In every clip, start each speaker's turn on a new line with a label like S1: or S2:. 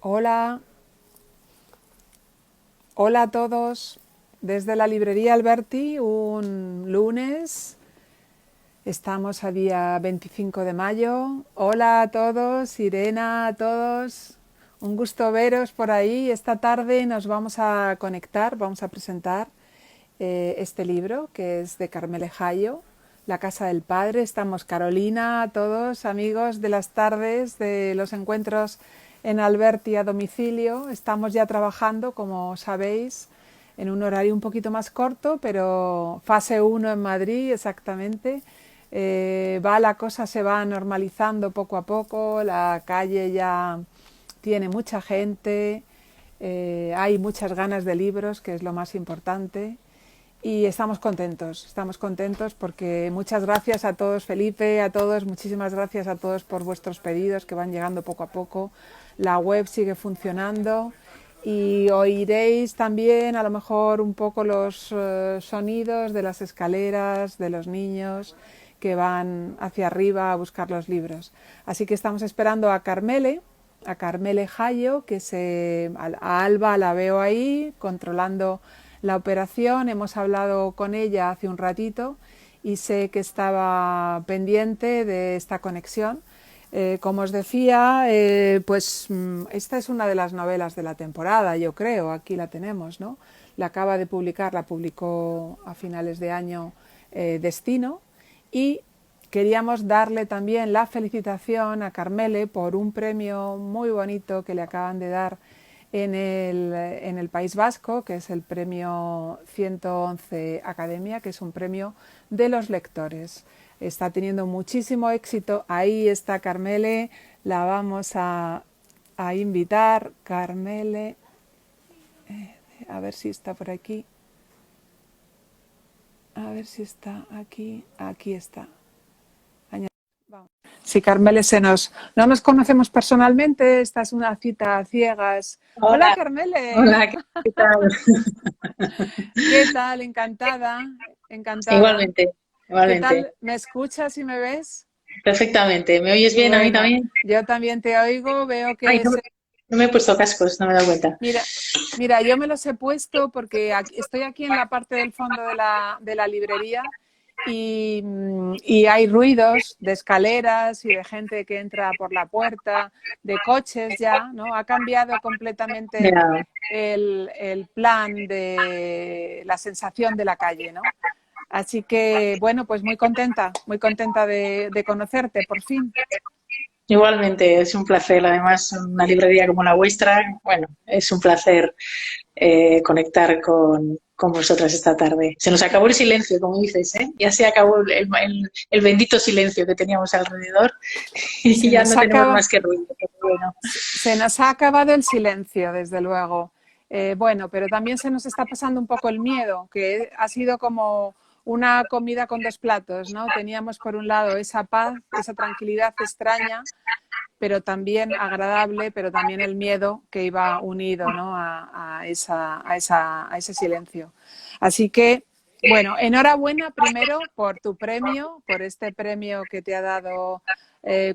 S1: Hola, hola a todos. Desde la librería Alberti, un lunes, estamos a día 25 de mayo. Hola a todos, Irena, a todos. Un gusto veros por ahí. Esta tarde nos vamos a conectar, vamos a presentar este libro que es de Carmele Hayo, La Casa del Padre. Estamos Carolina, todos amigos de las tardes, de los encuentros en Alberti a domicilio. Estamos ya trabajando, como sabéis, en un horario un poquito más corto, pero fase 1 en Madrid exactamente. La cosa se va normalizando poco a poco, la calle ya tiene mucha gente, hay muchas ganas de libros, que es lo más importante. Y estamos contentos porque muchas gracias a todos, Felipe, a todos, muchísimas gracias a todos por vuestros pedidos que van llegando poco a poco. La web sigue funcionando y oiréis también a lo mejor un poco los sonidos de las escaleras, de los niños que van hacia arriba a buscar los libros. Así que estamos esperando a Carmele Hayo, a Alba la veo ahí controlando la operación. Hemos hablado con ella hace un ratito y sé que estaba pendiente de esta conexión. Como os decía, esta es una de las novelas de la temporada, yo creo, aquí la tenemos, ¿no? La acaba de publicar, la publicó a finales de año Destino, y queríamos darle también la felicitación a Carmele por un premio muy bonito que le acaban de dar en el País Vasco, que es el premio 111 Academia, que es un premio de los lectores. Está teniendo muchísimo éxito. Ahí está Carmele, la vamos a invitar. Carmele, a ver si está por aquí. A ver si está aquí. Aquí está. Si Carmele no nos conocemos personalmente, esta es una cita a ciegas. Hola,
S2: Hola,
S1: Carmele.
S2: hola, ¿qué tal?
S1: ¿Qué tal? Encantada, encantada.
S2: Igualmente,
S1: ¿Qué
S2: igualmente.
S1: tal? ¿Me escuchas y me ves?
S2: Perfectamente. ¿Me oyes bien a mí
S1: Bueno,
S2: también?
S1: yo también te oigo, veo
S2: Ay,
S1: que
S2: no, no me he puesto cascos, no me he dado cuenta.
S1: Mira, mira, yo me los he puesto porque estoy aquí en la parte del fondo de la librería y hay ruidos de escaleras y de gente que entra por la puerta, de coches ya, ¿no? Ha cambiado completamente
S2: Ya,
S1: el plan de la sensación de la calle, ¿no? Así que, bueno, pues muy contenta de conocerte, por fin.
S2: igualmente, es un placer. Además, una librería como la vuestra, bueno, es un placer conectar con vosotras esta tarde. Se nos acabó el silencio, como dices, ¿eh? Ya se acabó el bendito silencio que teníamos alrededor y
S1: Se
S2: ya
S1: nos
S2: no tenemos
S1: acaba,
S2: más que ruido. Pero bueno.
S1: se nos ha acabado el silencio, desde luego. Bueno, pero también se nos está pasando un poco el miedo, que ha sido como una comida con dos platos, ¿no? Teníamos por un lado esa paz, esa tranquilidad extraña, pero también agradable, pero también el miedo que iba unido, ¿no? A ese silencio. Así que, bueno, enhorabuena primero por tu premio, por este premio que te ha dado.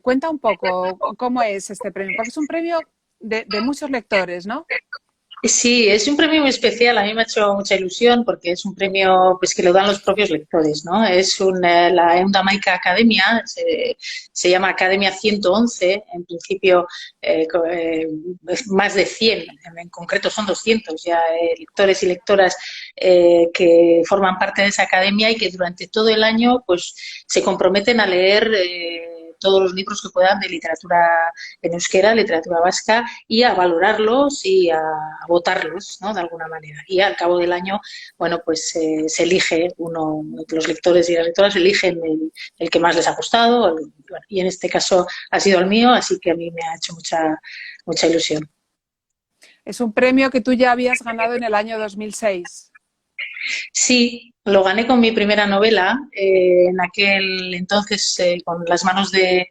S1: Cuenta un poco cómo es este premio, porque es un premio de muchos lectores, ¿no?
S2: Sí, es un premio muy especial. A mí me ha hecho mucha ilusión porque es un premio pues, que lo dan los propios lectores, ¿no? La Eundamaica Academia, se llama Academia 111. En principio, es más de 100, en concreto son 200 ya lectores y lectoras que forman parte de esa academia y que durante todo el año pues, se comprometen a leer todos los libros que puedan de literatura en euskera, literatura vasca, y a valorarlos y a votarlos, ¿no? De alguna manera. Y al cabo del año, bueno, pues se elige uno, los lectores y las lectoras eligen el que más les ha gustado, bueno, y en este caso ha sido el mío, así que a mí me ha hecho mucha ilusión.
S1: Es un premio que tú ya habías ganado en el año 2006.
S2: Sí, lo gané con mi primera novela, en aquel entonces con las manos de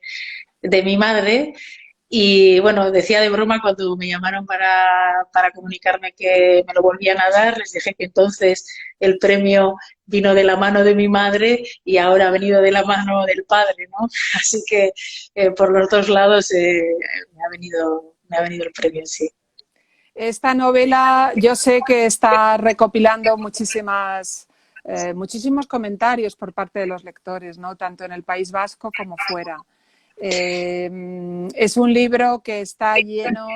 S2: mi madre. Y bueno, decía de broma cuando me llamaron para comunicarme que me lo volvían a dar, les dije que entonces el premio vino de la mano de mi madre y ahora ha venido de la mano del padre, ¿no? Así que por los dos lados me ha venido el premio, sí.
S1: Esta novela yo sé que está recopilando muchísimos comentarios por parte de los lectores, ¿no? Tanto en el País Vasco como fuera. Es un libro que está lleno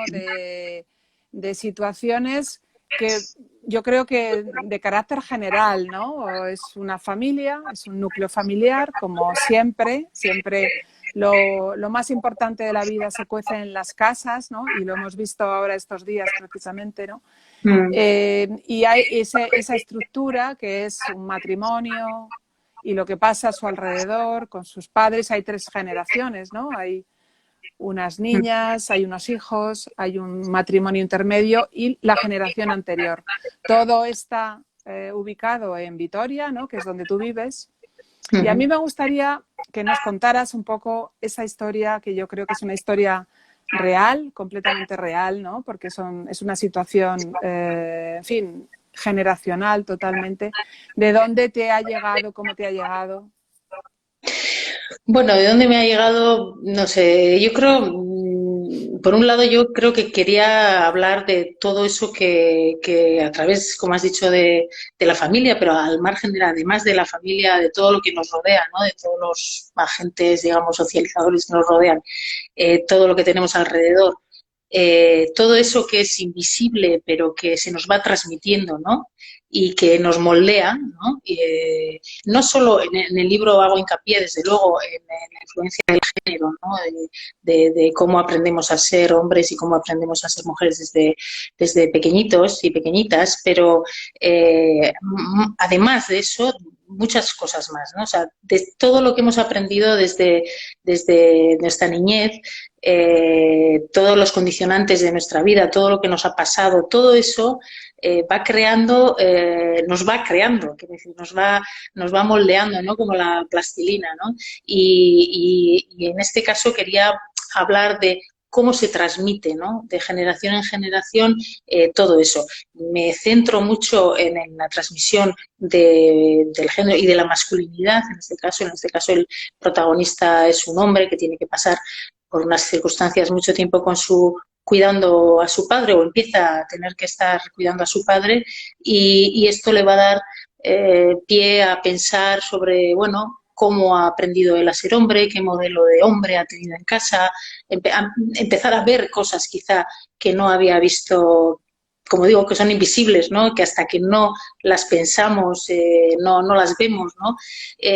S1: de situaciones que yo creo que de carácter general, ¿no? Es una familia, es un núcleo familiar, como siempre, lo más importante de la vida se cuece en las casas, ¿no? Y lo hemos visto ahora estos días precisamente, ¿no? Y hay esa estructura que es un matrimonio y lo que pasa a su alrededor con sus padres. Hay 3 generaciones, ¿no? Hay unas niñas, hay unos hijos, hay un matrimonio intermedio y la generación anterior. Todo está ubicado en Vitoria, ¿no? Que es donde tú vives. Y a mí me gustaría que nos contaras un poco esa historia, que yo creo que es una historia real, completamente real, ¿no? Porque es una situación, en fin, generacional totalmente. ¿De dónde te ha llegado? ¿Cómo te ha llegado?
S2: Bueno, ¿de dónde me ha llegado? No sé, yo creo, por un lado yo creo que quería hablar de todo eso que a través, como has dicho, de la familia, pero al margen además de la familia, de todo lo que nos rodea, ¿no? De todos los agentes, digamos, socializadores que nos rodean, todo lo que tenemos alrededor, todo eso que es invisible, pero que se nos va transmitiendo, ¿no? Y que nos moldea, ¿no? No solo en el libro hago hincapié, desde luego, en la influencia del género, ¿no? De cómo aprendemos a ser hombres y cómo aprendemos a ser mujeres desde pequeñitos y pequeñitas, pero además de eso, muchas cosas más, ¿no? O sea, de todo lo que hemos aprendido desde nuestra niñez, todos los condicionantes de nuestra vida, todo lo que nos ha pasado, todo eso va creando, nos va creando, quiero decir, nos va moldeando, ¿no? Como la plastilina, ¿no? Y en este caso quería hablar de cómo se transmite, ¿no? De generación en generación todo eso. Me centro mucho en la transmisión del género y de la masculinidad, en este caso el protagonista es un hombre que tiene que pasar por unas circunstancias mucho tiempo cuidando a su padre o empieza a tener que estar cuidando a su padre y esto le va a dar pie a pensar sobre, bueno, cómo ha aprendido él a ser hombre, qué modelo de hombre ha tenido en casa, empezar a ver cosas quizá que no había visto, como digo, que son invisibles, ¿no? Que hasta que no las pensamos no las vemos, ¿no?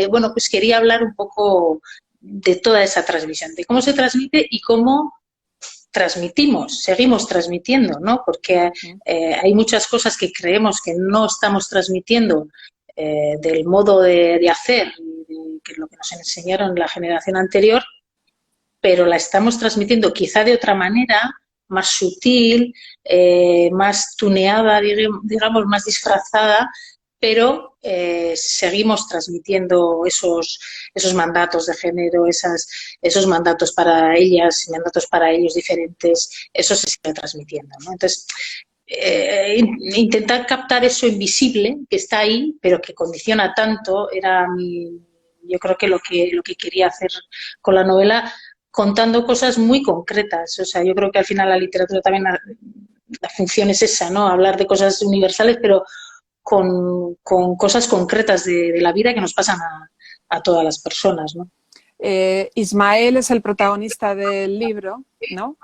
S2: Bueno, pues quería hablar un poco de toda esa transmisión, de cómo se transmite y cómo transmitimos, seguimos transmitiendo, ¿no? Porque hay muchas cosas que creemos que no estamos transmitiendo del modo de hacer, que es lo que nos enseñaron la generación anterior, pero la estamos transmitiendo quizá de otra manera, más sutil, más tuneada, digamos, más disfrazada, pero seguimos transmitiendo esos mandatos de género, esos mandatos para ellas, mandatos para ellos diferentes, eso se sigue transmitiendo, ¿no? Entonces, intentar captar eso invisible que está ahí, pero que condiciona tanto, yo creo que lo que quería hacer con la novela, contando cosas muy concretas. O sea, yo creo que al final la literatura también, la función es esa, ¿no? Hablar de cosas universales, pero con cosas concretas de la vida que nos pasan a todas las personas, ¿no?
S1: Ismael es el protagonista del libro, ¿no?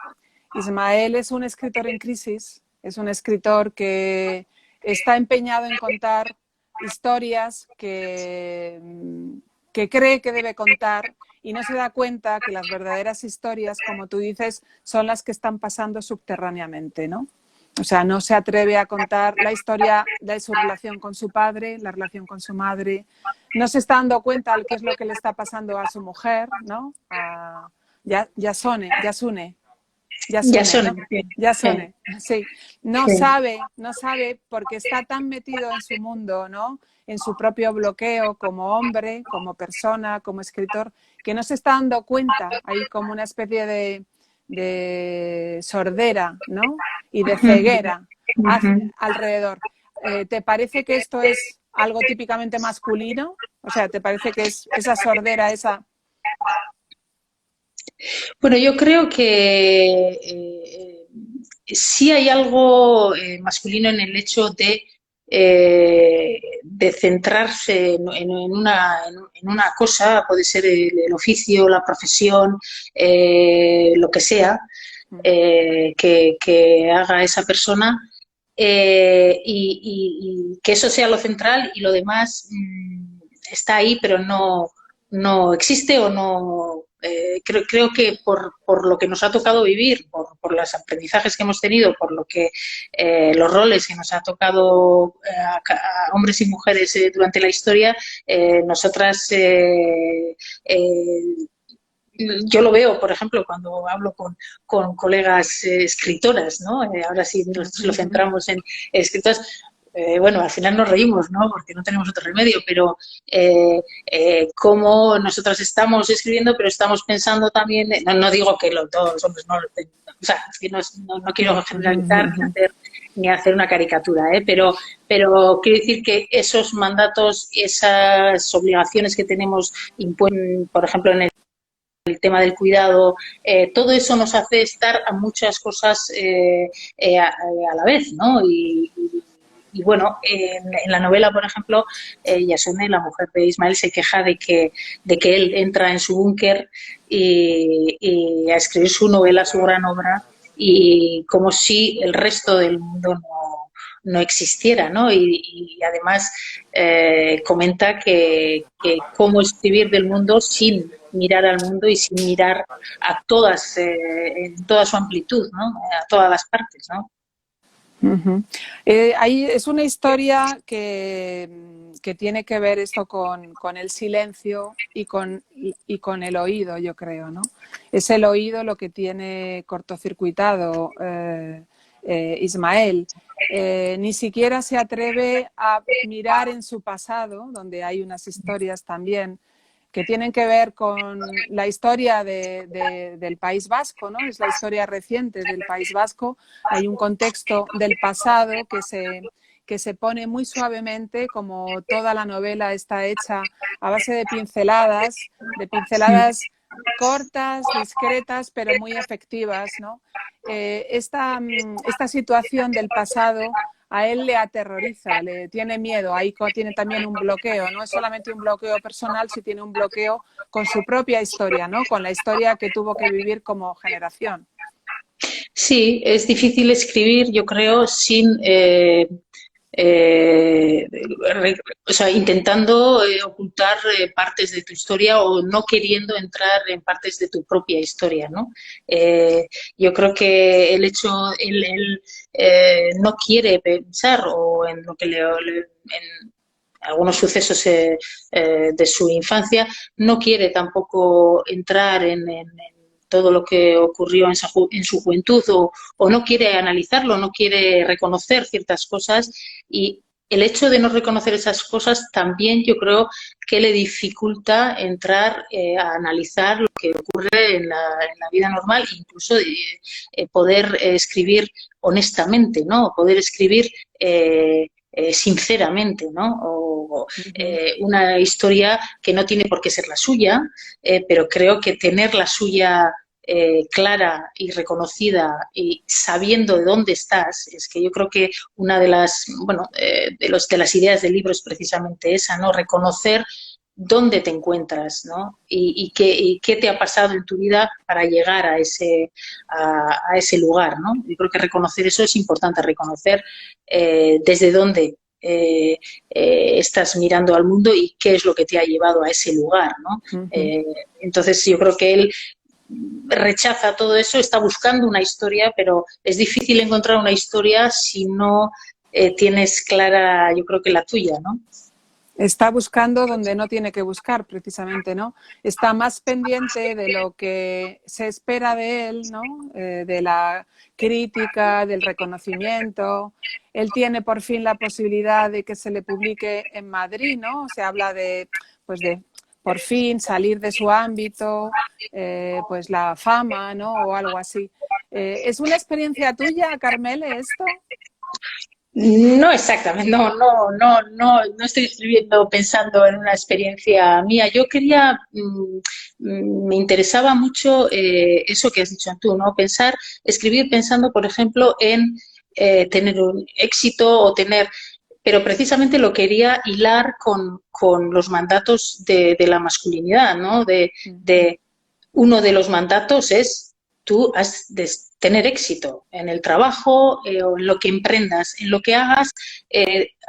S1: Ismael es un escritor en crisis, es un escritor que está empeñado en contar historias que cree que debe contar y no se da cuenta que las verdaderas historias, como tú dices, son las que están pasando subterráneamente, ¿no? O sea, no se atreve a contar la historia de su relación con su padre, la relación con su madre. No se está dando cuenta de qué es lo que le está pasando a su mujer, ¿no? A Yasune, ¿no? Yasune, sí. No sabe porque está tan metido en su mundo, ¿no? En su propio bloqueo como hombre, como persona, como escritor, que no se está dando cuenta. Hay como una especie de sordera, ¿no? Y de ceguera alrededor. ¿Te parece que esto es algo típicamente masculino? O sea, ¿te parece que es esa sordera,
S2: Bueno, yo creo que sí hay algo masculino en el hecho de centrarse en una cosa, puede ser el oficio, la profesión, lo que sea, que haga esa persona, y que eso sea lo central y lo demás está ahí, pero no existe o no. Creo que por lo que nos ha tocado vivir, por los aprendizajes que hemos tenido, por lo que los roles que nos ha tocado a hombres y mujeres durante la historia, nosotras yo lo veo, por ejemplo, cuando hablo con colegas escritoras, ¿no? Ahora sí nos lo centramos en escritoras. Bueno, al final nos reímos, ¿no? Porque no tenemos otro remedio, pero cómo nosotras estamos escribiendo, pero estamos pensando también, no digo que todos los hombres no, o sea, es que no quiero generalizar ni hacer una caricatura, pero quiero decir que esos mandatos, esas obligaciones que tenemos impuestas, por ejemplo, en el tema del cuidado, todo eso nos hace estar a muchas cosas a la vez, ¿no? Y bueno, en la novela, por ejemplo, Yasone, la mujer de Ismael, se queja de que él entra en su búnker y a escribir su novela, su gran obra, y como si el resto del mundo no existiera, ¿no? Y además comenta que cómo escribir del mundo sin mirar al mundo y sin mirar a todas, en toda su amplitud, ¿no? A todas las partes, ¿no?
S1: Ahí es una historia que tiene que ver esto con el silencio y con el oído, yo creo, ¿no? Es el oído lo que tiene cortocircuitado Ismael. Ni siquiera se atreve a mirar en su pasado, donde hay unas historias también que tienen que ver con la historia del País Vasco, ¿no? Es la historia reciente del País Vasco. Hay un contexto del pasado que se pone muy suavemente, como toda la novela está hecha a base de pinceladas cortas, discretas, pero muy efectivas, ¿no? Esta situación del pasado a él le aterroriza, le tiene miedo, ahí tiene también un bloqueo, no es solamente un bloqueo personal, sino tiene un bloqueo con su propia historia, ¿no? Con la historia que tuvo que vivir como generación.
S2: Sí, es difícil escribir, yo creo, sin eh, o sea, intentando ocultar partes de tu historia o no queriendo entrar en partes de tu propia historia, ¿no? Yo creo que el hecho, él no quiere pensar o en lo que en algunos sucesos de su infancia, no quiere tampoco entrar en todo lo que ocurrió en su juventud o no quiere analizarlo, no quiere reconocer ciertas cosas y el hecho de no reconocer esas cosas también yo creo que le dificulta entrar a analizar lo que ocurre en la vida normal, incluso poder escribir honestamente, ¿no? Poder escribir sinceramente, ¿no? O una historia que no tiene por qué ser la suya, pero creo que tener la suya clara y reconocida y sabiendo de dónde estás, es que yo creo que una de las, bueno, de las ideas del libro es precisamente esa, ¿no? Reconocer dónde te encuentras, ¿no? Y qué te ha pasado en tu vida para llegar a ese lugar, ¿no? Yo creo que reconocer eso es importante, reconocer desde dónde estás mirando al mundo y qué es lo que te ha llevado a ese lugar, ¿no? Entonces yo creo que él rechaza todo eso, está buscando una historia, pero es difícil encontrar una historia si no tienes clara, yo creo que la tuya, ¿no?
S1: Está buscando donde no tiene que buscar, precisamente, ¿no? Está más pendiente de lo que se espera de él, ¿no? De la crítica, del reconocimiento. Él tiene por fin la posibilidad de que se le publique en Madrid, ¿no? Se habla pues de por fin salir de su ámbito, pues la fama, ¿no? O algo así. ¿Es una experiencia tuya, Carmele, esto?
S2: No exactamente, no estoy escribiendo pensando en una experiencia mía. Yo quería, me interesaba mucho eso que has dicho tú, ¿no? Pensar, escribir pensando, por ejemplo, en tener un éxito o tener, pero precisamente lo quería hilar con los mandatos de la masculinidad, ¿no?
S1: Ujú.
S2: Uno de los mandatos es tú has de tener éxito en el trabajo o en lo que emprendas, en lo que hagas,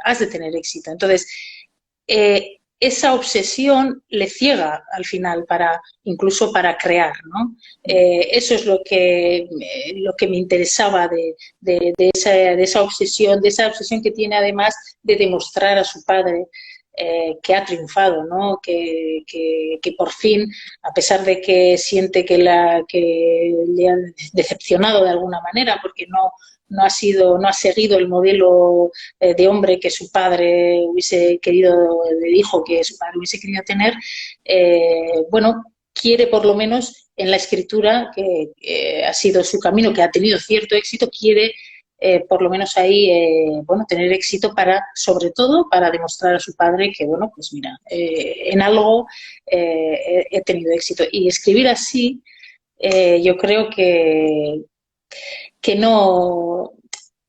S2: has de tener éxito. Entonces, esa obsesión le ciega al final para incluso para crear, ¿no? Eso es lo que me interesaba de esa obsesión que tiene además de demostrar a su padre que ha triunfado, ¿no? Que por fin, a pesar de que siente que le han decepcionado de alguna manera, porque no ha seguido el modelo de hombre que su padre hubiese querido, le dijo que su padre hubiese querido tener, bueno, quiere por lo menos en la escritura, que ha sido su camino, que ha tenido cierto éxito, quiere por lo menos ahí, bueno, tener éxito para, sobre todo, para demostrar a su padre que, bueno, pues mira, en algo he tenido éxito. Y escribir así, yo creo que no,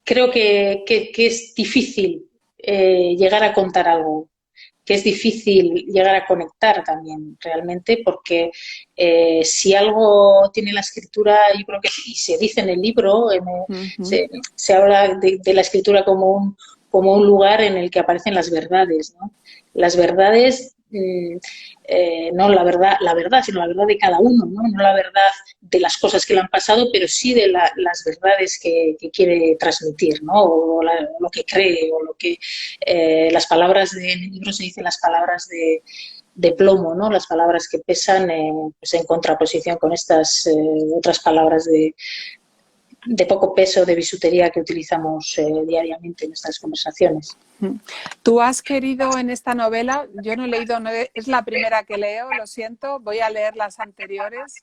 S2: creo que es difícil llegar a contar algo, que es difícil llegar a conectar también realmente, porque si algo tiene la escritura, yo creo que, y se dice en el libro,
S1: Ujú.
S2: se habla de la escritura como un lugar en el que aparecen las verdades, ¿no? Las verdades, no la verdad, sino la verdad de cada uno, ¿no? No la verdad de las cosas que le han pasado, pero sí de las verdades que quiere transmitir, ¿no? O lo que cree, o lo que las palabras en el libro se dicen las palabras de plomo, ¿no? Las palabras que pesan pues en contraposición con estas otras palabras de poco peso, de bisutería que utilizamos diariamente en nuestras conversaciones.
S1: Tú has querido en esta novela, yo no he leído, es la primera que leo, lo siento, voy a leer las anteriores,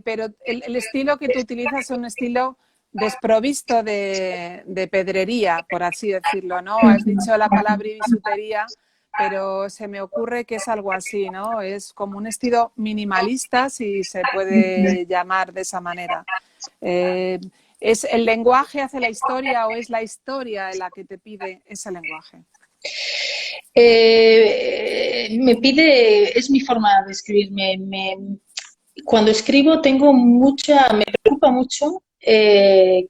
S1: pero el estilo que tú utilizas es un estilo desprovisto de pedrería, por así decirlo, ¿no? Has dicho la palabra bisutería, pero se me ocurre que es algo así, ¿no? Es como un estilo minimalista, si se puede llamar de esa manera. Eh, ¿Es el lenguaje hace la historia o es la historia la que te pide ese lenguaje?
S2: Me pide, es mi forma de escribir. Cuando escribo tengo me preocupa mucho que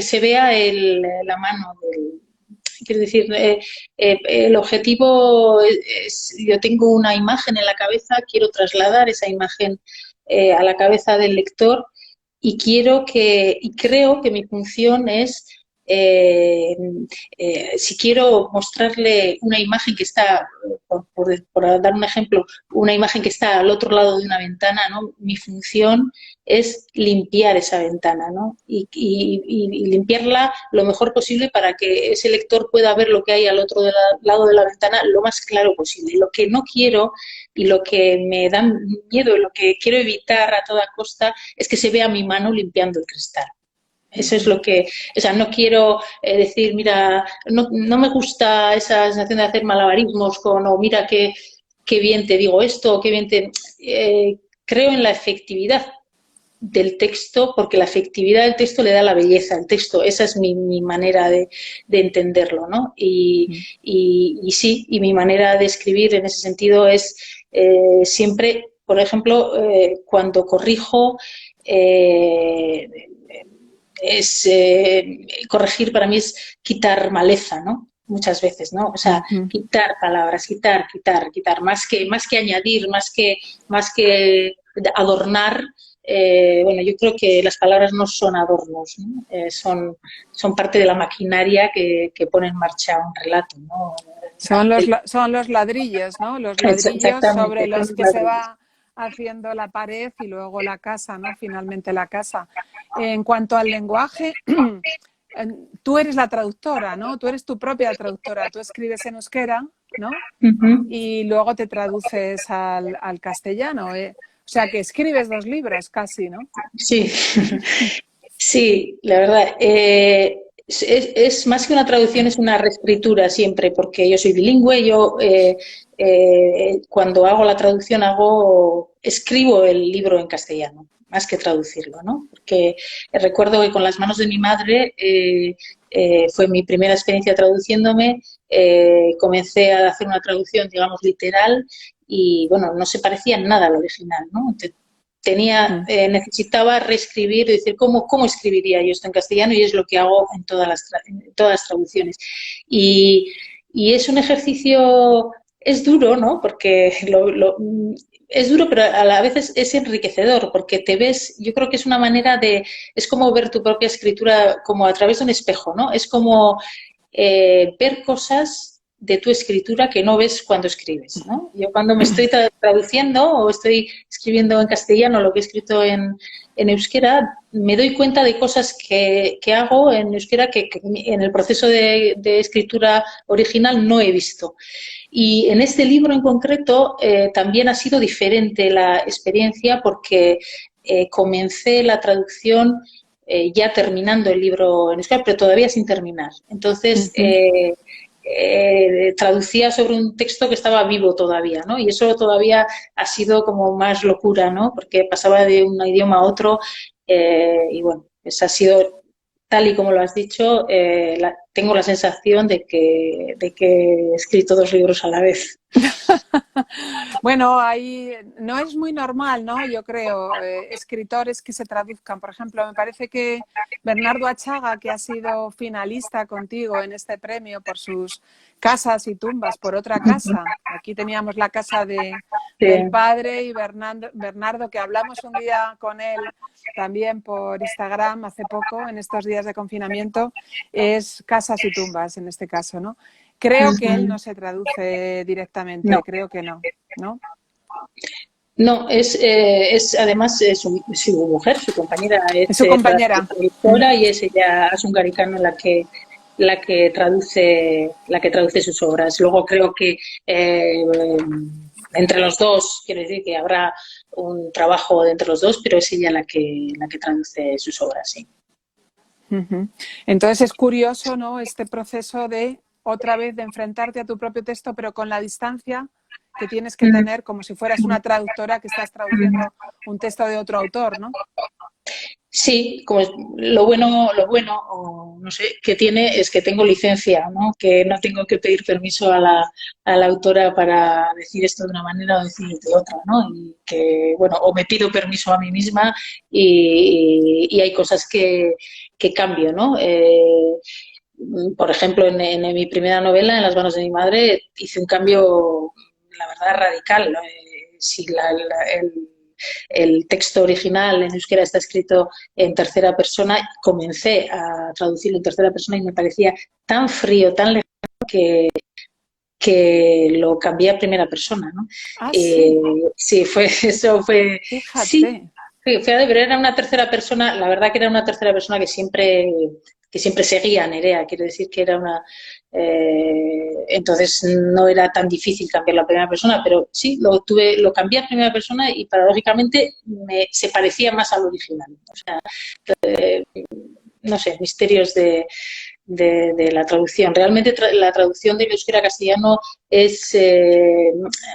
S2: se vea la mano del, quiero decir, el objetivo yo tengo una imagen en la cabeza, quiero trasladar esa imagen a la cabeza del lector y creo que mi función es eh, si quiero mostrarle una imagen que está, por dar un ejemplo, una imagen que está al otro lado de una ventana, ¿no? Mi función es limpiar esa ventana, ¿no? Y limpiarla lo mejor posible para que ese lector pueda ver lo que hay al otro lado de la ventana lo más claro posible. Lo que no quiero y lo que me da miedo, lo que quiero evitar a toda costa es que se vea mi mano limpiando el cristal. Eso es lo que, o sea, no quiero decir, mira, no me gusta esa sensación de hacer malabarismos o mira qué bien te digo esto, o qué bien te... creo en la efectividad del texto, porque la efectividad del texto le da la belleza al texto. Esa es mi manera de entenderlo, ¿no? Y sí, y mi manera de escribir en ese sentido es siempre, por ejemplo, cuando corrijo, eh, corregir para mí es quitar maleza, ¿no? Muchas veces, ¿no? O sea,
S1: Ujú.
S2: quitar palabras, quitar, más que añadir, más que adornar, bueno, yo creo que las palabras no son adornos, ¿no? Son parte de la maquinaria que pone en marcha un relato, ¿no?
S1: Son los ladrillos, ¿no? Los ladrillos sobre
S2: Exactamente, son
S1: los
S2: los
S1: que se
S2: ladrillos.
S1: va haciendo la pared y luego la casa, ¿no? Finalmente la casa. En cuanto al lenguaje, tú eres la traductora, ¿no? Tú eres tu propia traductora. Tú escribes en euskera, ¿no?
S2: Uh -huh.
S1: Y luego te traduces al castellano. O sea que escribes dos libros casi, ¿no?
S2: Sí, sí, la verdad. es más que una traducción, es una reescritura siempre, porque yo soy bilingüe, yo cuando hago la traducción escribo el libro en castellano, más que traducirlo, ¿no? Porque recuerdo que con las manos de mi madre fue mi primera experiencia traduciéndome, comencé a hacer una traducción, digamos, literal, y bueno, no se parecía en nada al original, ¿no? Necesitaba reescribir y decir cómo escribiría yo esto en castellano, y es lo que hago en todas las traducciones. Y, y es un ejercicio, es duro, ¿no? Porque es duro, pero a la vez es enriquecedor, porque te ves, yo creo que es una manera es como ver tu propia escritura como a través de un espejo, ¿no? Es como ver cosas de tu escritura que no ves cuando escribes, ¿no? Yo cuando me estoy traduciendo o estoy escribiendo en castellano lo que he escrito en euskera, me doy cuenta de cosas que hago en euskera que en el proceso de escritura original no he visto. Y en este libro en concreto también ha sido diferente la experiencia, porque comencé la traducción ya terminando el libro en euskera, pero todavía sin terminar. Entonces, traducía sobre un texto que estaba vivo todavía, ¿no? Y eso todavía ha sido como más locura, ¿no? Porque pasaba de un idioma a otro, y bueno, pues ha sido tal y como lo has dicho. Tengo la sensación de que he escrito dos libros a la vez.
S1: Bueno, ahí no es muy normal, ¿no? Yo creo, escritores que se traduzcan. Por ejemplo, me parece que Bernardo Achaga, que ha sido finalista contigo en este premio por sus casas y tumbas, por otra casa. Aquí teníamos la casa del padre, y Bernardo, que hablamos un día con él también por Instagram hace poco, en estos días de confinamiento, es casas y tumbas en este caso, ¿no? Creo que él no se traduce directamente,
S2: No.
S1: creo que no, ¿no?
S2: No, además su mujer, su compañera,
S1: Es su compañera.
S2: traductora, y es ella, Asun Garicano, la que traduce sus obras. Luego creo que entre los dos, quiero decir que habrá un trabajo de entre los dos, pero es ella la que traduce sus obras, sí.
S1: Entonces es curioso, ¿no? Este proceso de otra vez de enfrentarte a tu propio texto, pero con la distancia que tienes que tener, como si fueras una traductora que estás traduciendo un texto de otro autor, ¿no?
S2: Sí, como lo bueno, o no sé, que tiene es que tengo licencia, ¿no? Que no tengo que pedir permiso a la autora para decir esto de una manera o decir de otra, ¿no? Y que, bueno, o me pido permiso a mí misma, y hay cosas que cambio, ¿no? Por ejemplo, en mi primera novela, En las manos de mi madre, hice un cambio, la verdad, radical. Si el texto original en euskera está escrito en tercera persona, comencé a traducirlo en tercera persona y me parecía tan frío, tan lejano, que lo cambié a primera persona, ¿no?
S1: Ah, sí.
S2: Sí, eso fue, sí,
S1: Fíjate.
S2: pero era una tercera persona. La verdad que era una tercera persona que siempre seguía a Nerea. Quiero decir que era entonces no era tan difícil cambiarlo a primera persona, pero sí, lo cambié a primera persona, y paradójicamente se parecía más al original. O sea, no sé, misterios de la traducción. Realmente la traducción del euskera a castellano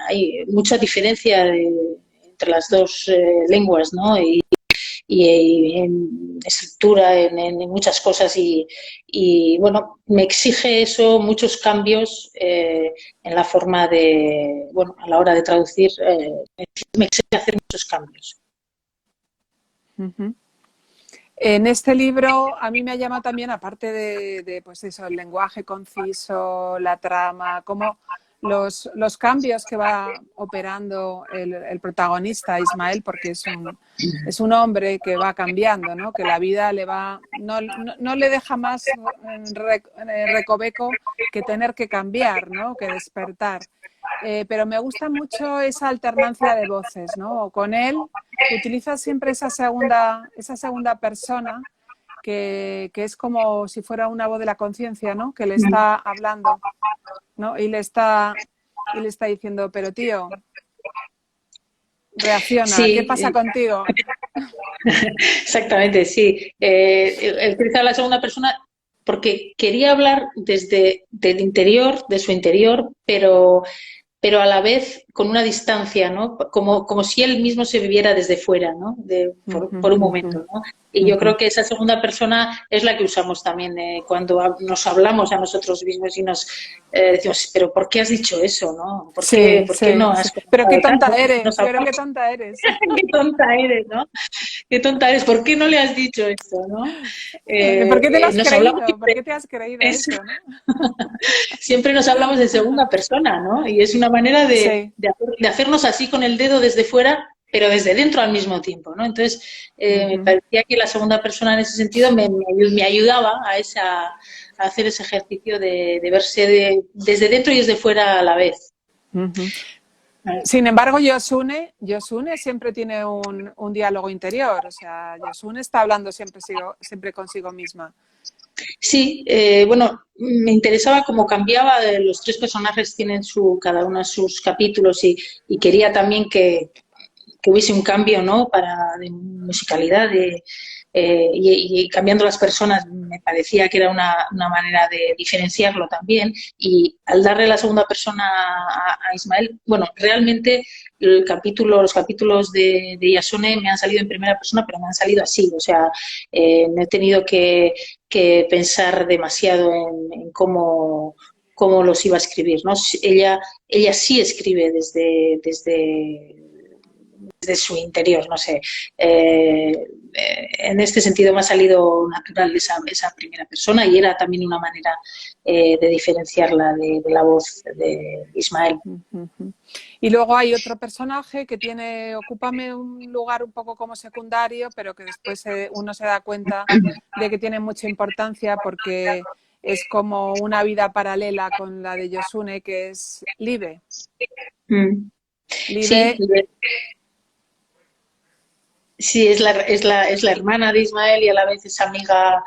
S2: hay mucha diferencia entre las dos lenguas, ¿no? Y en estructura, en muchas cosas, y bueno, me exige eso muchos cambios en la forma bueno, a la hora de traducir, me exige hacer muchos cambios.
S1: En este libro a mí me ha llamado también, aparte de pues eso, el lenguaje conciso, la trama, como los cambios que va operando el protagonista, Ismael, porque es un hombre que va cambiando, ¿no? Que la vida no le deja más recoveco que tener que cambiar, ¿no? Que despertar. Pero me gusta mucho esa alternancia de voces, ¿no? Con él utiliza siempre esa segunda persona que es como si fuera una voz de la conciencia, ¿no? Que le está hablando, ¿no? Y le está diciendo, pero tío, reacciona, ¿qué
S2: Sí,
S1: pasa contigo?
S2: exactamente, sí. El utilizar la segunda persona porque quería hablar desde del interior, de su interior, pero a la vez con una distancia, ¿no? Como si él mismo se viviera desde fuera, ¿no? Por un momento, ¿no? Y yo creo que esa segunda persona es la que usamos también cuando nos hablamos a nosotros mismos y nos decimos, pero ¿por qué has dicho eso, no?
S1: Sí,
S2: Por qué
S1: sí,
S2: no
S1: sí.
S2: has
S1: Pero qué
S2: comentado
S1: tonta
S2: tanto?
S1: eres,
S2: Nos
S1: pero qué
S2: hablamos,
S1: tonta eres.
S2: qué tonta eres, ¿no? Qué tonta eres, ¿por qué no le has dicho esto, no?
S1: ¿Por qué te lo has
S2: Nos hablamos
S1: creído? ¿Por
S2: siempre,
S1: qué te has creído
S2: eso,
S1: eso, no?
S2: siempre nos hablamos de segunda persona, ¿no? Y es una manera
S1: Sí.
S2: de hacernos así con el dedo desde fuera, pero desde dentro al mismo tiempo, ¿no? Entonces, me parecía que la segunda persona en ese sentido me ayudaba a hacer ese ejercicio de verse desde dentro y desde fuera a la vez.
S1: Sin embargo, Yosune siempre tiene un diálogo interior. O sea, Yosune está hablando siempre consigo misma.
S2: Sí, bueno, me interesaba cómo cambiaba, los tres personajes tienen cada uno sus capítulos y quería también que hubiese un cambio, ¿no? De musicalidad, y cambiando las personas me parecía que era una manera de diferenciarlo también. Y al darle la segunda persona a Ismael, bueno, realmente los capítulos de Yasone me han salido en primera persona, pero me han salido así, o sea, no he tenido que pensar demasiado en cómo los iba a escribir, ¿no? Ella sí escribe desde su interior, no sé. En este sentido me ha salido natural esa primera persona y era también una manera de diferenciarla de la voz de Ismael.
S1: Y luego hay otro personaje que ocupa un lugar un poco como secundario, pero que después uno se da cuenta de que tiene mucha importancia porque es como una vida paralela con la de Yosune, que es Libe.
S2: Sí,
S1: Libe.
S2: sí, es la hermana de Ismael y a la vez es amiga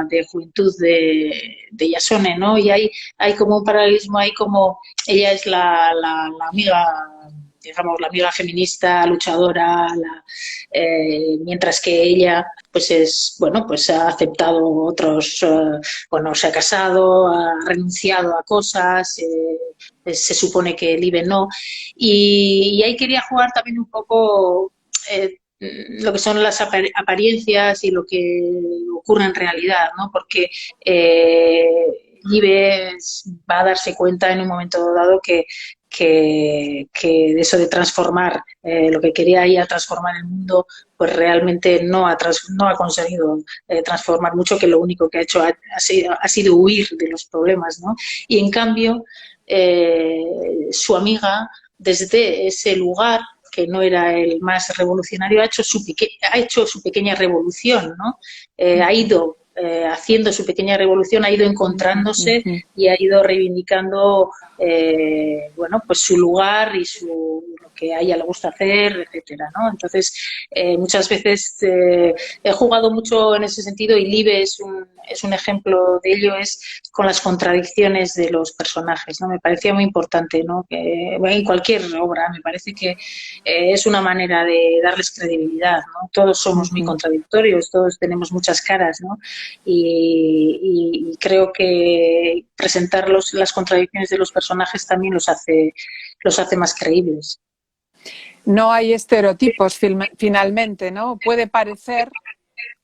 S2: de juventud de Yasone, ¿no? Y hay como un paralelismo, hay como ella es la amiga, digamos, la amiga feminista, luchadora, mientras que ella, bueno, pues ha aceptado bueno, se ha casado, ha renunciado a cosas, se supone que Libe no. Y ahí quería jugar también un poco lo que son las apariencias y lo que ocurre en realidad, ¿no? Porque Ives va a darse cuenta en un momento dado que eso de transformar, lo que quería ella transformar el mundo, pues realmente no ha conseguido transformar mucho, que lo único que ha hecho ha sido huir de los problemas, ¿no? Y en cambio, su amiga desde ese lugar que no era el más revolucionario, ha hecho su pequeña revolución, ¿no? Ha ido haciendo su pequeña revolución, ha ido encontrándose y ha ido reivindicando bueno, pues su lugar y lo que a ella le gusta hacer, etcétera, ¿no? Entonces, muchas veces he jugado mucho en ese sentido y Libe es un ejemplo de ello, es con las contradicciones de los personajes, ¿no? Me parecía muy importante, ¿no? Que en cualquier obra me parece que es una manera de darles credibilidad, ¿no? Todos somos muy contradictorios, todos tenemos muchas caras, ¿no? Y creo que presentar las contradicciones de los personajes también los hace más creíbles.
S1: No hay estereotipos finalmente, ¿no? Puede parecer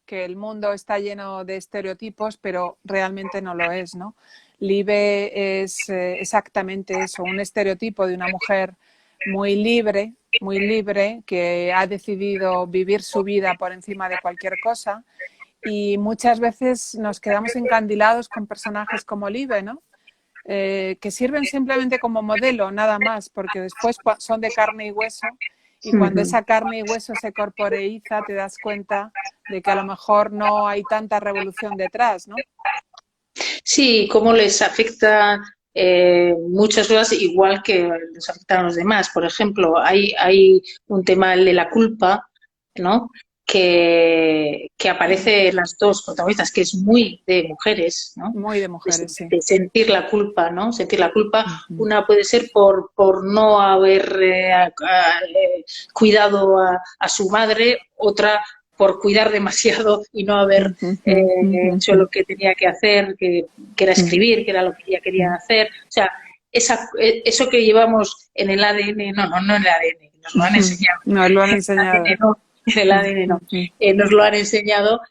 S1: que el mundo está lleno de estereotipos, pero realmente no lo es, ¿no? Libe es exactamente eso, un estereotipo de una mujer muy libre, que ha decidido vivir su vida por encima de cualquier cosa, y muchas veces nos quedamos encandilados con personajes como Libe, ¿no? Que sirven simplemente como modelo, nada más, porque después son de carne y hueso, y cuando esa carne y hueso se corporeiza te das cuenta de que a lo mejor no hay tanta revolución detrás, ¿no?
S2: Sí, cómo les afecta muchas cosas igual que les afectan a los demás. Por ejemplo, hay un tema, el de la culpa, ¿no? Que aparece en las dos protagonistas, que es muy de mujeres, ¿no?
S1: Muy de mujeres, sí.
S2: De sentir la culpa, ¿no? Sentir la culpa, una puede ser por no haber cuidado a su madre, otra por cuidar demasiado y no haber hecho lo que tenía que hacer, que era escribir, que era lo que ella quería hacer. O sea, eso que llevamos en el ADN, no en el ADN, nos lo han enseñado.
S1: Nos lo han enseñado.
S2: En el ADN no. Nos lo han enseñado.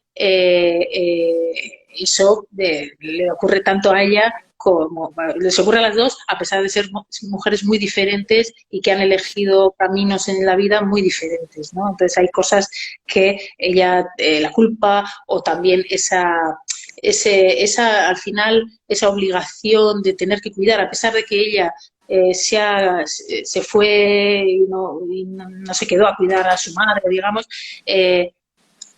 S2: Eso le ocurre tanto a ella como les ocurre a las dos, a pesar de ser mujeres muy diferentes y que han elegido caminos en la vida muy diferentes, ¿no? Entonces hay cosas que ella, la culpa o también al final, esa obligación de tener que cuidar, a pesar de que ella se fue y no se quedó a cuidar a su madre, digamos,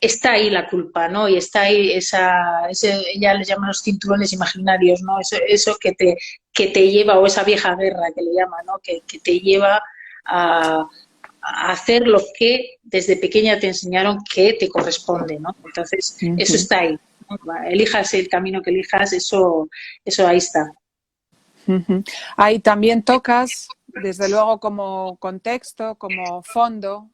S2: está ahí la culpa, ¿no? Y está ahí ella les llama los cinturones imaginarios, ¿no? Eso que te lleva, o esa vieja guerra que le llama, ¿no? Que te lleva a hacer lo que desde pequeña te enseñaron que te corresponde, ¿no? Entonces, eso está ahí, ¿no? Elijas el camino que elijas, eso ahí está.
S1: Ahí también tocas, desde luego como contexto, como fondo,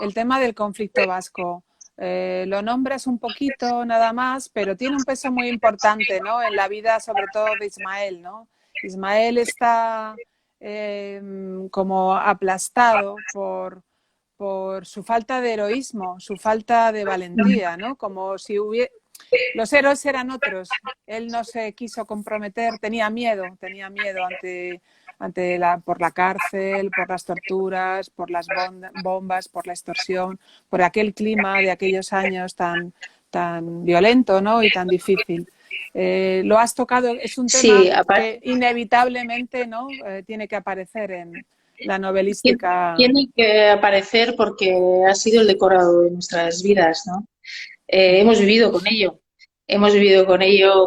S1: el tema del conflicto vasco. Lo nombras un poquito nada más, pero tiene un peso muy importante, ¿no? En la vida, sobre todo de Ismael, ¿no? Ismael está como aplastado por su falta de heroísmo, su falta de valentía, ¿no? Como si los héroes eran otros. Él no se quiso comprometer, tenía miedo por la cárcel, por las torturas, por las bombas, por la extorsión, por aquel clima de aquellos años tan violento, ¿no? Y tan difícil. Lo has tocado, es un tema que inevitablemente, ¿no? Tiene que aparecer en la novelística.
S2: Tiene que aparecer porque ha sido el decorado de nuestras vidas, ¿no? Hemos vivido con ello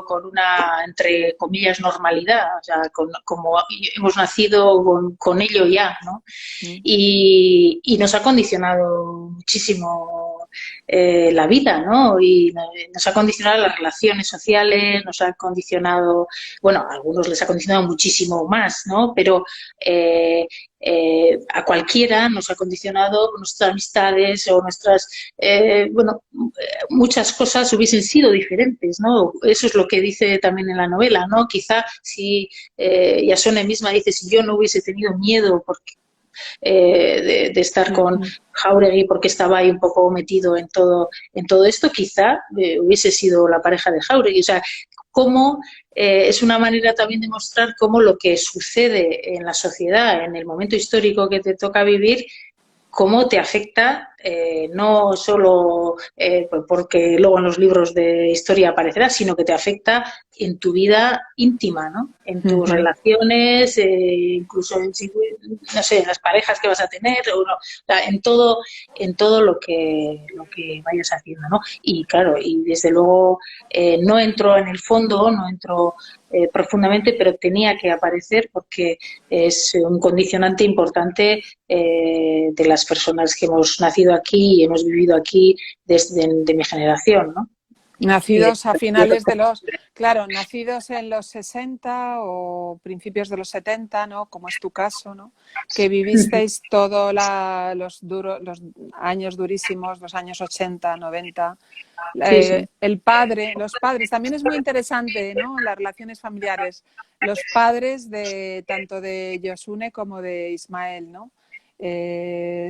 S2: con una, entre comillas, normalidad, o sea, como hemos nacido con ello ya, ¿no? Y nos ha condicionado muchísimo la vida, ¿no? Y nos ha condicionado las relaciones sociales, nos ha condicionado, bueno, a algunos les ha condicionado muchísimo más, ¿no? Pero a cualquiera nos ha condicionado nuestras amistades o muchas cosas hubiesen sido diferentes, ¿no? Eso es lo que dice también en la novela, ¿no? Quizá si Yasone misma dice, si yo no hubiese tenido miedo de estar con Jáuregui porque estaba ahí un poco metido en todo esto, quizá hubiese sido la pareja de Jáuregui. O sea, cómo es una manera también de mostrar cómo lo que sucede en la sociedad, en el momento histórico que te toca vivir, cómo te afecta, no solo porque luego en los libros de historia aparecerá, sino que te afecta en tu vida íntima, ¿no? En tus relaciones, incluso no sé, en las parejas que vas a tener, o sea, en todo lo que vayas haciendo, ¿no? Y claro, y desde luego no entro en el fondo, no entro profundamente, pero tenía que aparecer porque es un condicionante importante de las personas que hemos nacido aquí y hemos vivido aquí de mi generación, ¿no?
S1: Nacidos a finales nacidos en los 60 o principios de los 70, ¿no? Como es tu caso, ¿no? Que vivisteis todos los años durísimos, los años 80, 90.
S2: Sí.
S1: Los padres, también es muy interesante, ¿no? Las relaciones familiares. Los padres tanto de Yasone como de Ismael, ¿no? Me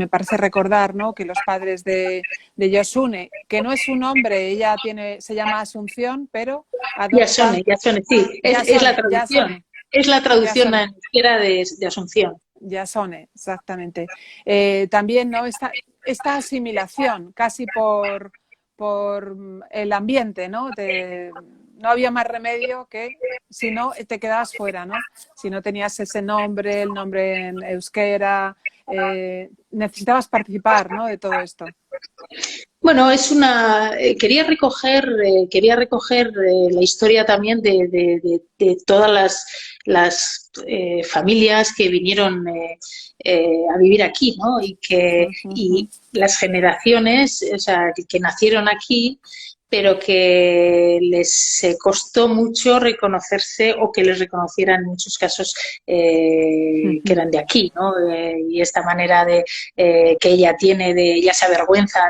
S1: parece recordar, ¿no? Que los padres de Yasone, que no es su nombre, ella se llama Asunción, pero
S2: Yasone, sí, es la traducción.
S1: Yasone.
S2: Es la traducción en euskera de Asunción.
S1: Yasone, exactamente. También, ¿no? Esta asimilación, casi por el ambiente, ¿no? No había más remedio que si no te quedabas fuera, ¿no? Si no tenías ese nombre, el nombre en euskera, necesitabas participar, ¿no? De todo esto.
S2: Bueno, quería recoger la historia también de todas las familias que vinieron a vivir aquí, ¿no? Y las generaciones, o sea, que nacieron aquí, pero que les costó mucho reconocerse o que les reconocieran en muchos casos que eran de aquí, ¿no? Y esta manera que ella tiene ella se avergüenza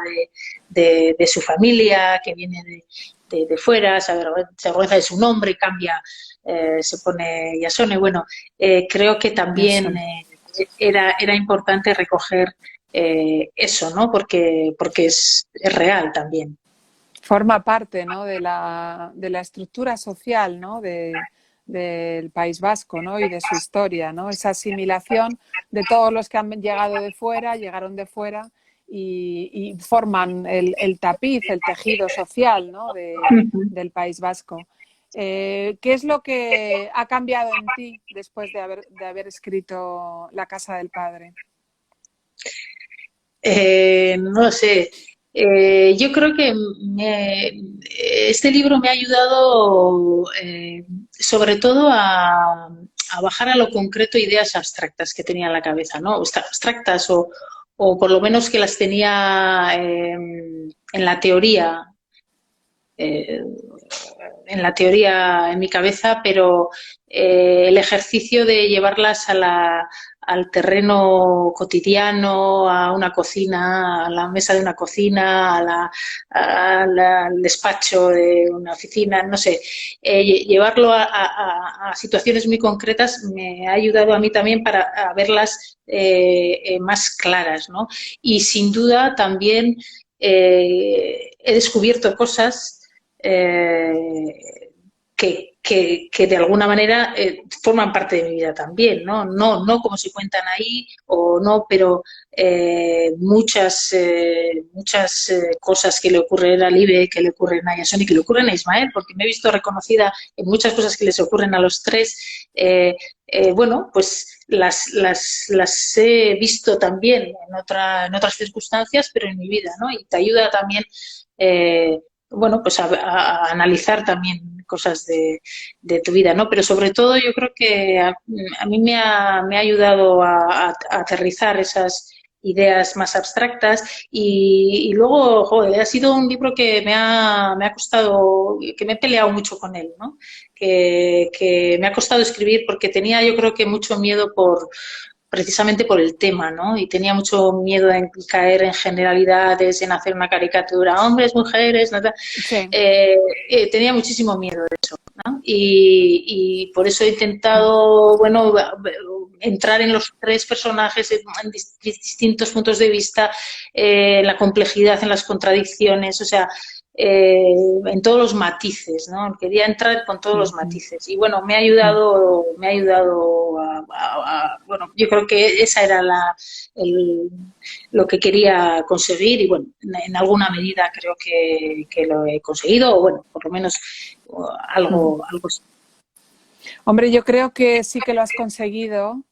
S2: de su familia, que viene de fuera, se avergüenza de su nombre, cambia, se pone Yasone. Bueno, creo que también era importante recoger eso, ¿no? Porque es real también.
S1: Forma parte, ¿no?, de la estructura social, ¿no?, del País Vasco, ¿no?, y de su historia, ¿no? Esa asimilación de todos los que han llegado de fuera, llegaron de fuera y forman el tapiz, el tejido social, ¿no?, del País Vasco. ¿Qué es lo que ha cambiado en ti después de haber escrito La Casa del Padre?
S2: No lo sé. Yo creo que este libro me ha ayudado sobre todo a bajar a lo concreto ideas abstractas que tenía en la cabeza, ¿no? Abstractas o por lo menos que las tenía en la teoría, eh, en mi cabeza, pero el ejercicio de llevarlas al terreno cotidiano, a una cocina, a la mesa de una cocina, al despacho de una oficina, no sé, llevarlo a situaciones muy concretas me ha ayudado a mí también para verlas más claras, ¿no? Y sin duda también he descubierto cosas que de alguna manera forman parte de mi vida también, ¿no? No como se cuentan ahí o no, pero muchas cosas que le ocurren a Libe, que le ocurren a Yasón y que le ocurren a Ismael, porque me he visto reconocida en muchas cosas que les ocurren a los tres. Bueno, pues las he visto también en otras circunstancias, pero en mi vida, ¿no? Y te ayuda también bueno, pues a analizar también cosas de tu vida, ¿no? Pero sobre todo yo creo que a mí me ha ayudado a aterrizar esas ideas más abstractas y luego, joder, ha sido un libro que me ha costado, que me he peleado mucho con él, ¿no? Que me ha costado escribir porque tenía yo creo que mucho miedo precisamente por el tema, ¿no? Y tenía mucho miedo en caer en generalidades, en hacer una caricatura, hombres, mujeres, nada.
S1: Sí.
S2: Tenía muchísimo miedo de eso, ¿no? Y por eso he intentado, bueno, entrar en los tres personajes en distintos puntos de vista, en la complejidad, en las contradicciones, o sea, en todos los matices, ¿no? Quería entrar con todos los matices y bueno, me ha ayudado bueno, yo creo que esa era lo que quería conseguir y bueno, en alguna medida creo que lo he conseguido o bueno, por lo menos algo.
S1: Hombre, yo creo que sí que lo has conseguido,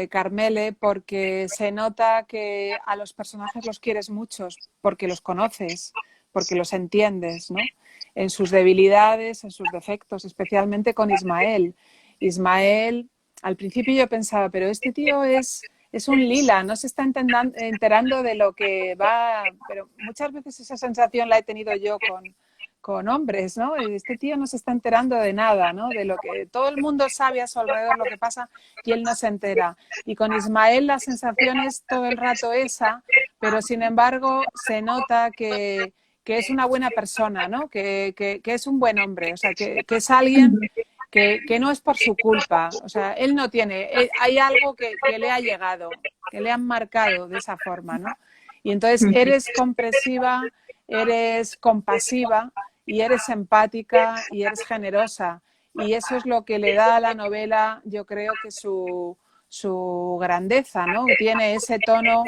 S1: Carmele, porque se nota que a los personajes los quieres muchos, porque los conoces, porque los entiendes, ¿no? En sus debilidades, en sus defectos, especialmente con Ismael. Ismael, al principio yo pensaba, pero este tío es un lila, no se está enterando de lo que va, pero muchas veces esa sensación la he tenido yo con hombres, ¿no? Este tío no se está enterando de nada, ¿no? De lo que todo el mundo sabe a su alrededor lo que pasa y él no se entera. Y con Ismael la sensación es todo el rato esa, pero sin embargo se nota que es una buena persona, ¿no? Que es un buen hombre, o sea, que es alguien que no es por su culpa, o sea, él no tiene, hay algo que le ha llegado, que le han marcado de esa forma, ¿no? Y entonces eres comprensiva, eres compasiva y eres empática y eres generosa. Y eso es lo que le da a la novela, yo creo que su grandeza, ¿no? Tiene ese tono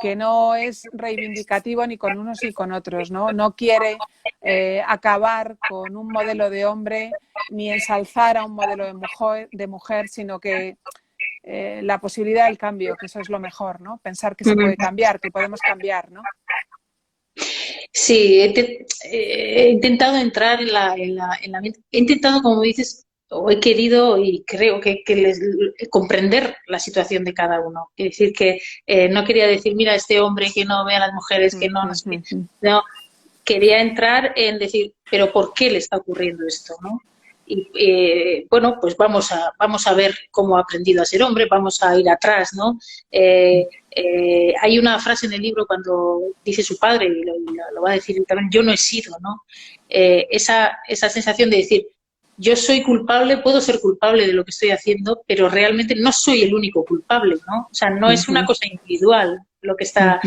S1: que no es reivindicativo ni con unos ni con otros, ¿no? No quiere acabar con un modelo de hombre ni ensalzar a un modelo de mujer sino que la posibilidad del cambio, que eso es lo mejor, ¿no? Pensar que se puede cambiar, que podemos cambiar, ¿no?
S2: Sí, he intentado entrar en la mente, he intentado, como dices, o he querido y creo comprender la situación de cada uno. Es decir, que no quería decir, mira, este hombre que no ve a las mujeres, que no, no sé qué. No, quería entrar en decir, pero ¿por qué le está ocurriendo esto, no? Y bueno, pues vamos a ver cómo ha aprendido a ser hombre, vamos a ir atrás, ¿no? Hay una frase en el libro cuando dice su padre, y lo va a decir también, yo no he sido, ¿no? Esa sensación de decir, yo soy culpable, puedo ser culpable de lo que estoy haciendo, pero realmente no soy el único culpable, ¿no? O sea, no es una cosa individual lo que está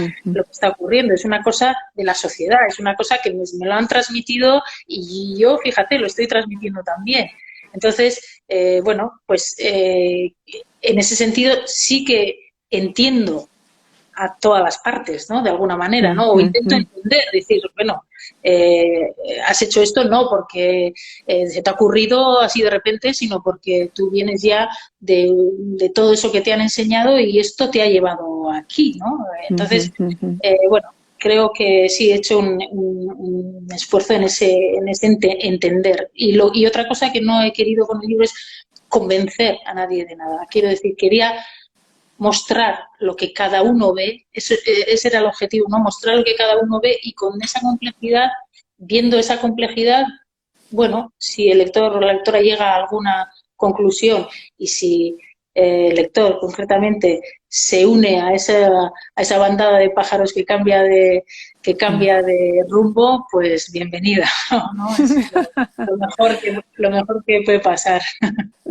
S2: ocurriendo, es una cosa de la sociedad, es una cosa que me lo han transmitido y yo, fíjate, lo estoy transmitiendo también. Entonces, bueno, pues en ese sentido sí que entiendo a todas las partes, ¿no? De alguna manera, ¿no? O intento entender, decir, bueno, eh, has hecho esto no porque se te ha ocurrido así de repente, sino porque tú vienes ya de todo eso que te han enseñado y esto te ha llevado aquí, ¿no? Entonces, bueno, creo que sí he hecho un esfuerzo en ese entender. Y otra cosa que no he querido con el libro es convencer a nadie de nada. Quiero decir, quería mostrar lo que cada uno ve, ese era el objetivo, ¿no? Mostrar lo que cada uno ve y con esa complejidad, viendo esa complejidad, bueno, si el lector o la lectora llega a alguna conclusión y si el lector concretamente se une a esa bandada de pájaros que cambia de rumbo, pues bienvenida, ¿no? Es lo mejor que puede pasar.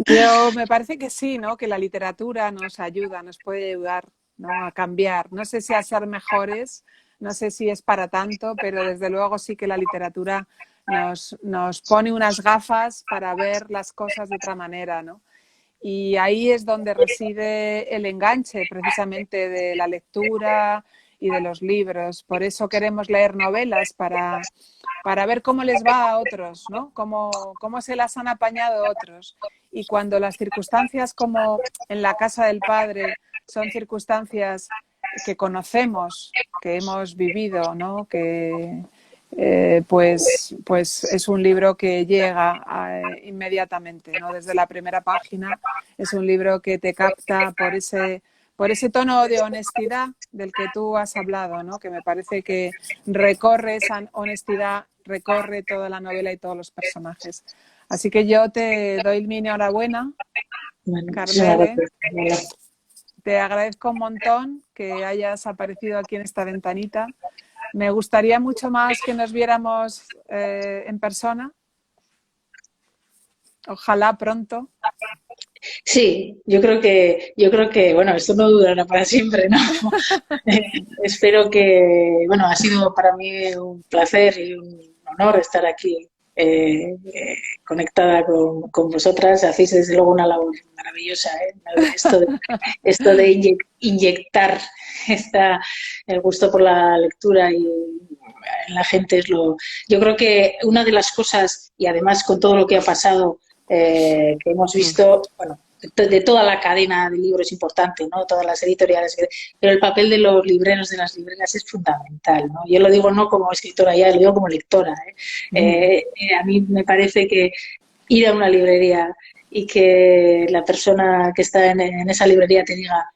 S1: Yo me parece que sí, ¿no? Que la literatura nos ayuda, nos puede ayudar, ¿no? A cambiar. No sé si a ser mejores, no sé si es para tanto, pero desde luego sí que la literatura nos pone unas gafas para ver las cosas de otra manera, ¿no? Y ahí es donde reside el enganche precisamente de la lectura y de los libros. Por eso queremos leer novelas para ver cómo les va a otros, ¿no? Cómo se las han apañado otros. Y cuando las circunstancias como en la casa del padre son circunstancias que conocemos, que hemos vivido, ¿no? Pues es un libro que llega inmediatamente, ¿no? Desde la primera página. Es un libro que te capta por ese tono de honestidad del que tú has hablado, ¿no? Que me parece que recorre esa honestidad, recorre toda la novela y todos los personajes. Así que yo te doy mi enhorabuena,
S2: Bueno, muchísimas
S1: Carmele.
S2: gracias.
S1: Te agradezco un montón que hayas aparecido aquí en esta ventanita. Me gustaría mucho más que nos viéramos en persona. Ojalá pronto.
S2: Sí, yo creo que, bueno, esto no durará para siempre, ¿no? Espero que, bueno, ha sido para mí un placer y un honor estar aquí conectada con vosotras. Hacéis desde luego una labor maravillosa, ¿eh? Esto de inyectar esta, el gusto por la lectura y en la gente yo creo que una de las cosas, y además con todo lo que ha pasado, que hemos visto, bueno, de toda la cadena de libros importante, ¿no? Todas las editoriales, pero el papel de los libreros, de las libreras es fundamental, ¿no? Yo lo digo no como escritora ya, lo digo como lectora, ¿eh? A mí me parece que ir a una librería y que la persona que está en esa librería te diga,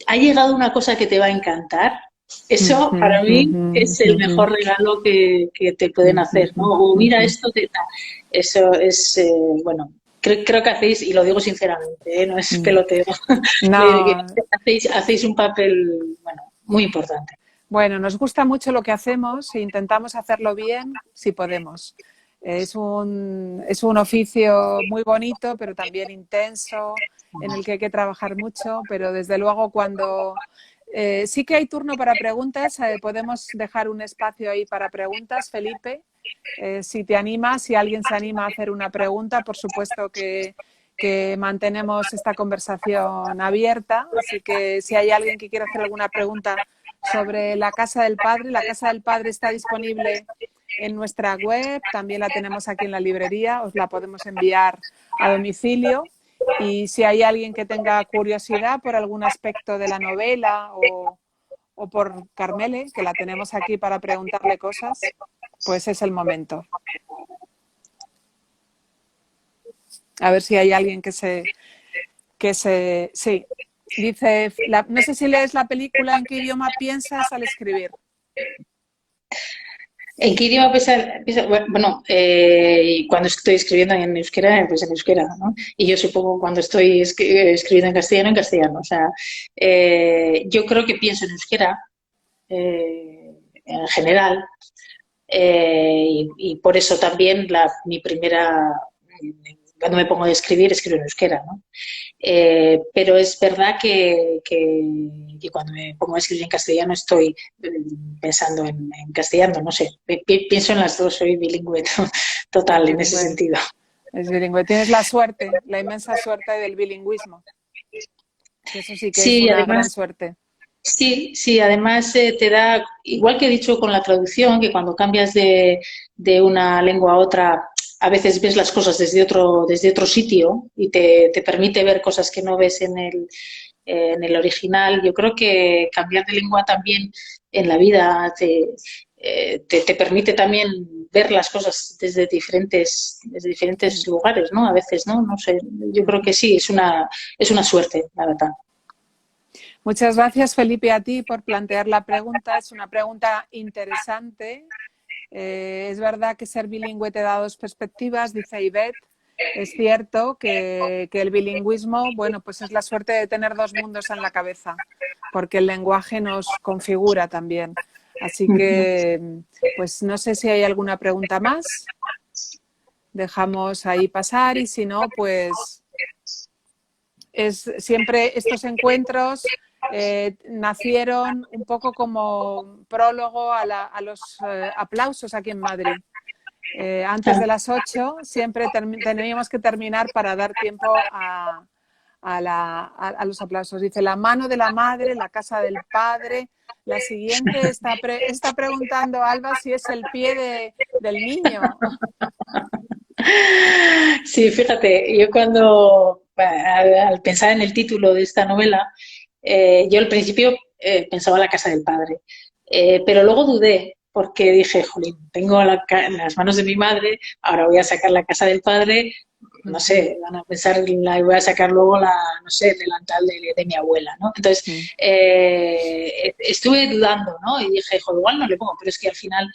S2: ha llegado una cosa que te va a encantar, eso para mí es el mejor regalo que te pueden hacer, ¿no? O mira esto, eso es, bueno, creo que hacéis, y lo digo sinceramente, no es peloteo,
S1: No,
S2: hacéis un papel, bueno, muy importante.
S1: bueno, nos gusta mucho lo que hacemos e intentamos hacerlo bien si podemos. Es un oficio muy bonito, pero también intenso, en el que hay que trabajar mucho, pero desde luego cuando sí que hay turno para preguntas, podemos dejar un espacio ahí para preguntas, Felipe. Si te animas, si alguien se anima a hacer una pregunta, por supuesto que mantenemos esta conversación abierta, así que si hay alguien que quiera hacer alguna pregunta sobre la Casa del Padre, la Casa del Padre está disponible en nuestra web, también la tenemos aquí en la librería, os la podemos enviar a domicilio y si hay alguien que tenga curiosidad por algún aspecto de la novela o por Carmele, que la tenemos aquí para preguntarle cosas, pues es el momento. A ver si hay alguien sí, dice, no sé si lees la película, ¿en qué idioma piensas al escribir?
S2: ¿En qué idioma Bueno, cuando estoy escribiendo en euskera, pues en euskera, ¿no? Y yo supongo cuando estoy escribiendo en castellano. O sea, yo creo que pienso en euskera en general, y por eso también mi primera, cuando me pongo a escribir, escribo en euskera, ¿no? Pero es verdad que cuando me pongo a escribir en castellano estoy pensando en castellano, no sé, pienso en las dos, soy bilingüe
S1: Es
S2: total en ese
S1: bilingüe.
S2: sentido.
S1: Es bilingüe. Tienes la suerte, la inmensa suerte del bilingüismo. Que eso sí que es
S2: Sí,
S1: una gran
S2: además,
S1: suerte.
S2: sí, además te da, igual que he dicho con la traducción, que cuando cambias de una lengua a otra, a veces ves las cosas desde otro sitio y te permite ver cosas que no ves en el original. Yo creo que cambiar de lengua también en la vida te permite también ver las cosas desde diferentes lugares, ¿no? A veces, ¿no? No sé, yo creo que sí, es una suerte, la verdad.
S1: Muchas gracias, Felipe, a ti por plantear la pregunta. Es una pregunta interesante. Es verdad que ser bilingüe te da dos perspectivas, dice Ivette. Es cierto que el bilingüismo, bueno, pues es la suerte de tener dos mundos en la cabeza, porque el lenguaje nos configura también. Así que, pues no sé si hay alguna pregunta más. Dejamos ahí pasar y si no, pues siempre estos encuentros nacieron un poco como prólogo a los aplausos aquí en Madrid. Antes de las 8 siempre teníamos que terminar para dar tiempo a los aplausos. Dice, la mano de la madre, la casa del padre. La siguiente está preguntando Alba si es el pie del niño.
S2: Sí, fíjate, yo al pensar en el título de esta novela, yo al principio pensaba en la casa del padre, pero luego dudé porque dije, jolín, tengo en las manos de mi madre, ahora voy a sacar la casa del padre, no sé, van a pensar, voy a sacar luego no sé, el delantal de mi abuela, ¿no? Entonces, estuve dudando, ¿no? Y dije, joder, igual no le pongo, pero es que al final,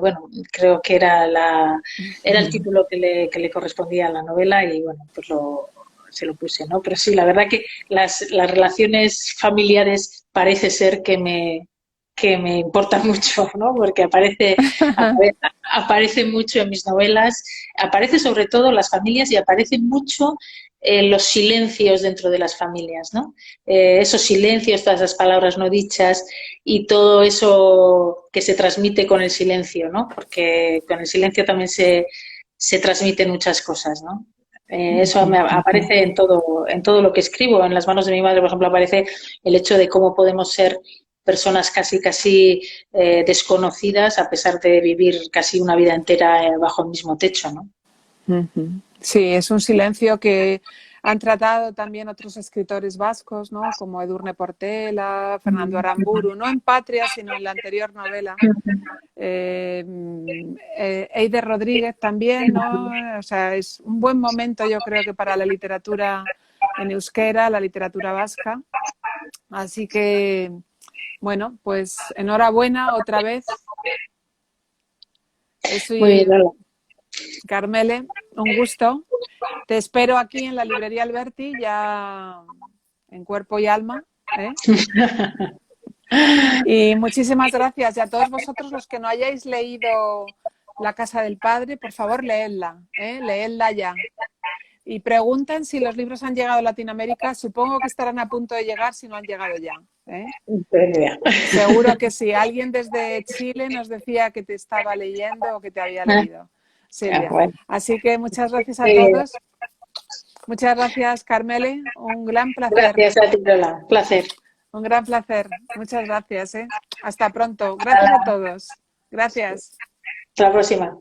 S2: bueno, creo que era el título que le correspondía a la novela y, bueno, pues se lo puse, ¿no? Pero sí, la verdad que las relaciones familiares parece ser que me importa mucho, ¿no? Porque aparece mucho en mis novelas, aparece sobre todo las familias y aparece mucho los silencios dentro de las familias, ¿no? Esos silencios, todas esas palabras no dichas y todo eso que se transmite con el silencio, ¿no? Porque con el silencio también se transmiten muchas cosas, ¿no? Eso aparece en todo lo que escribo. En las manos de mi madre, por ejemplo, aparece el hecho de cómo podemos ser personas casi desconocidas a pesar de vivir casi una vida entera bajo el mismo techo, ¿no?
S1: Sí, es un silencio que han tratado también otros escritores vascos, ¿no? Como Edurne Portela, Fernando Aramburu, no en Patria, sino en la anterior novela. Eider Rodríguez también, ¿no? O sea, es un buen momento, yo creo que para la literatura en euskera, la literatura vasca. Así que, bueno, pues enhorabuena otra vez.
S2: Muy bien, Lola.
S1: Carmele, un gusto. Te espero aquí en la librería Alberti, ya en cuerpo y alma. Y muchísimas gracias. Y a todos vosotros los que no hayáis leído La Casa del Padre, por favor, leedla, leedla ya. Y pregunten si los libros han llegado a Latinoamérica. Supongo que estarán a punto de llegar si no han llegado ya. Seguro que sí. Alguien desde Chile nos decía que te estaba leyendo o que te había leído, Silvia. Así que muchas gracias a todos. Muchas gracias, Carmele. Un gran placer.
S2: Gracias a ti, Lola. Placer.
S1: Un gran placer. Muchas gracias. Hasta pronto. Gracias a todos. Gracias.
S2: Hasta la próxima.